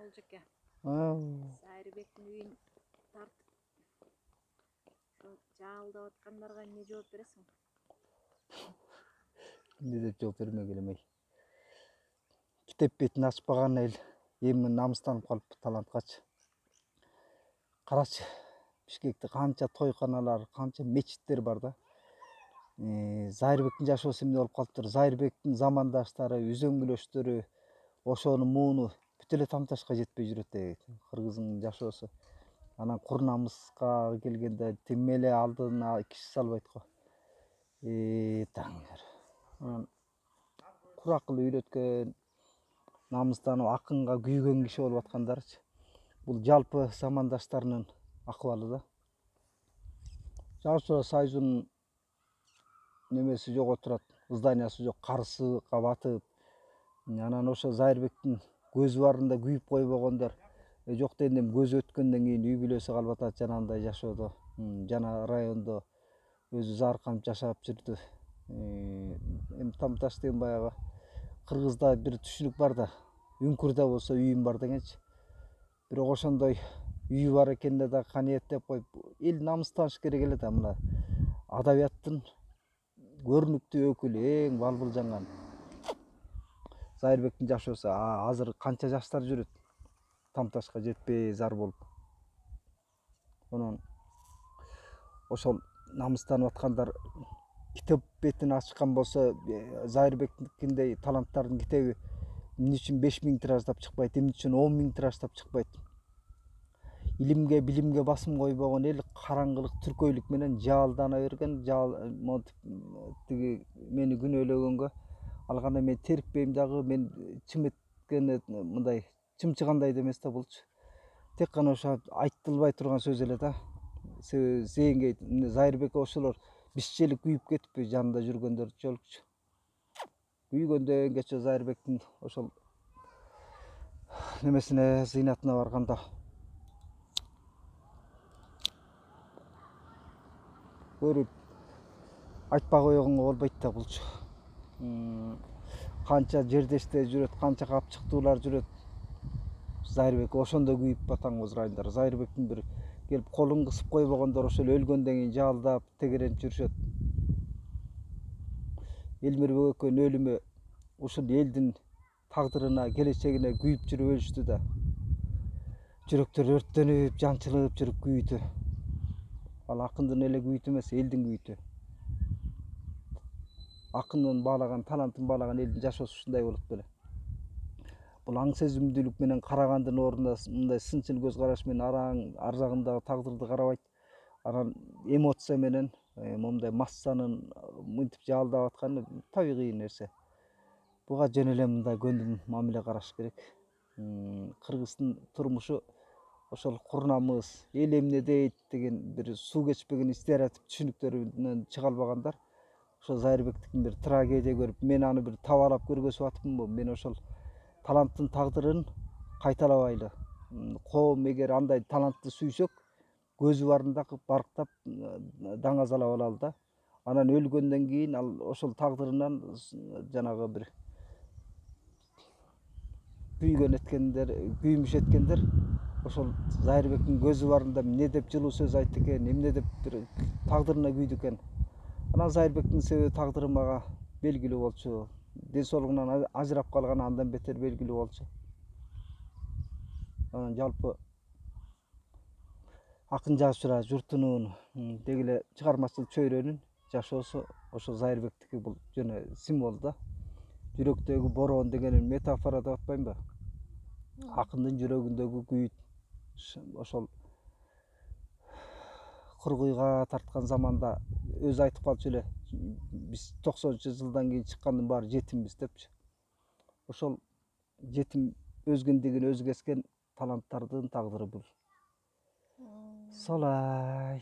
Олжеке. Сайрыбектин үйүн тартып жаалдап аткандарга эмне жооп бересиң? Эмне деп жооп бермек элем эй. Китеп бетин ачпаган эл эми намыстанып калыптыр таланткачы. Карачы, Бишкекте канча тойканалар, канча мечиттер бар да. Зайырбектин жашоосу эмне болуп калыптыр? Зайырбектин замандаштары, үзөңгүлөштөрү ошону мууну бүт эле тамташка жетпей жүрөт эй. Кыргыздын жашоосу. Анан кур намыска келгенде тим эле алдына киши салбайт го. Таңыр. Анан куракыл үйрөткөн, намыстанып акынга күйгөн киши болуп аткандарчы. Бул жалпы замандаштарынын акыбалы да. Жазуучулар союзунун немеси жок отурат, зданиясы жок, карысыга батып. Анан ошо Зайырбектин көзү барында күйүп койбогондор. Жок дегенде көзү өткөндөн кийин үй бүлөсү калып атат жанагындай жашоодо. Жана райондо өзү заарканып жашап жүрдү. Эми Тамташ деген баягы Кыргызда бир түшүнүк бар да. Үңкүрдө болсо үйүм бар дегенчи. Бирок ошондой үйү бар экенине да каныйет деп коюп, эл намыстаныш керек эле да. Мына адабияттын көрүнүктүү өкүлү, эң балбылжанган Зайырбектин жашоосу азыр канча жаштар жүрөт Тамташка жетпей зар болуп. Анан ошол намыстанып аткандар китеп бетин ачкан болсо, Зайырбектикиндей таланттардын китеби эмне үчүн 5000 тираждап чыкпайт, эмне үчүн 10 000 тираждап чыкпайт? Илимге, билимге басым койбогон эл караңгылык, түркөйлүк менен жаалдана берген, тиги мени күнөөлөгөнгө алганда мен терикпейм дагы, мен чым эткене мындай чымчыгандай да эмес да булчу. Тек гана ошо айтылбай турган сөз эле да. Зээнгей Зайырбек ошолор бишчелик күйүп кетиппи жанында жүргөндөрчү жолчу. Күйгөндөн кече Зайырбектин ошол немесине, зыйнатына барганда көрүп айтпай койгонго болбойт да булчу. Канча жердештер жүрөт, канча капчыктуулар жүрөт. Зайырбек ошондо күйүп батаңбыз райындар. Зайырбектин бир келип колун кысып койбогондор ошол өлгөндөн кийин жаалдап, тегеренип жүрүшөт. Элмирбек экөөнүн өлүмү ушул элдин тагдырына, келечегине күйүп жүрүп өлүштү да. Жүрөктөрү өрттөнүп, жанчылып жүрүп күйдү. Ал акындын эле күйүтү эмес, элдин күйүтү. Акындын баалаган, талантын баалаган элдин жашоосу ушундай болот беле. Бул аң сезимдүүлүк менен карагандын ордуна мындай сынчыл көз караш менен ар жагындагы тагдырды карабайт. Анан эмоция менен момундай массанын мынтип жаалдап атканы табигый нерсе. Буга жөн эле мындай көндүм мамиле караш керек. Кыргыздын турмушу ошол кур намыс, эл эмне дейт деген бир суу кечпеген стереотип түшүнүктөрүнөн чыга албагандар ошо Зайырбектикин бир трагедия көрүп, мен аны бир табалап көргөзүп атыпмынбы? Мен ошол таланттын тагдырын кайталабайлы. Коом эгер андай талантты сүйсөк, көзү барында барктап даңазалап алалы да. Анан өлгөндөн кийин ал ошол тагдырынан жанагы бир күйүмүш эткендер ошол Зайырбектин көзү барында эмне деп жылуу сөз айтты экен, эмне деп бир тагдырына күйдү экен. Анан Зайырбектин себеби тагдыры мага белгилүү болчу. Ден соолугунан ажырап калганы андан бетер белгилүү болчу. Анан жалпы акын жазуучулар журтунун деги эле чыгармачыл чөйрөнүн жашоосу ошо Зайырбектики бул жөн символ да. Жүрөктөгү бороон дегенин метафора деп атпаймынбы? Акындын жүрөгүндөгү күйүт ошол кургуйга тарткан заманда өзү айтып калчу эле. Биз 90-жылдан кийин чыккандын баары жетимбиз депчи. Ошол жетим өзгөндүгүн өзү кескен таланттардын тагдыры бул. Солай.